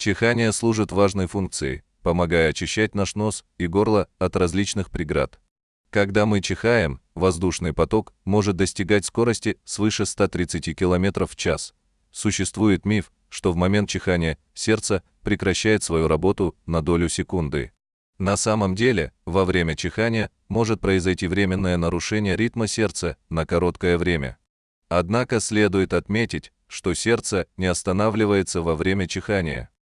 Чихание служит важной функцией, помогая очищать наш нос и горло от различных преград. Когда мы чихаем, воздушный поток может достигать скорости свыше 130 км в час. Существует миф, что в момент чихания сердце прекращает свою работу на долю секунды. На самом деле, во время чихания может произойти временное нарушение ритма сердца на короткое время. Однако следует отметить, что сердце не останавливается во время чихания.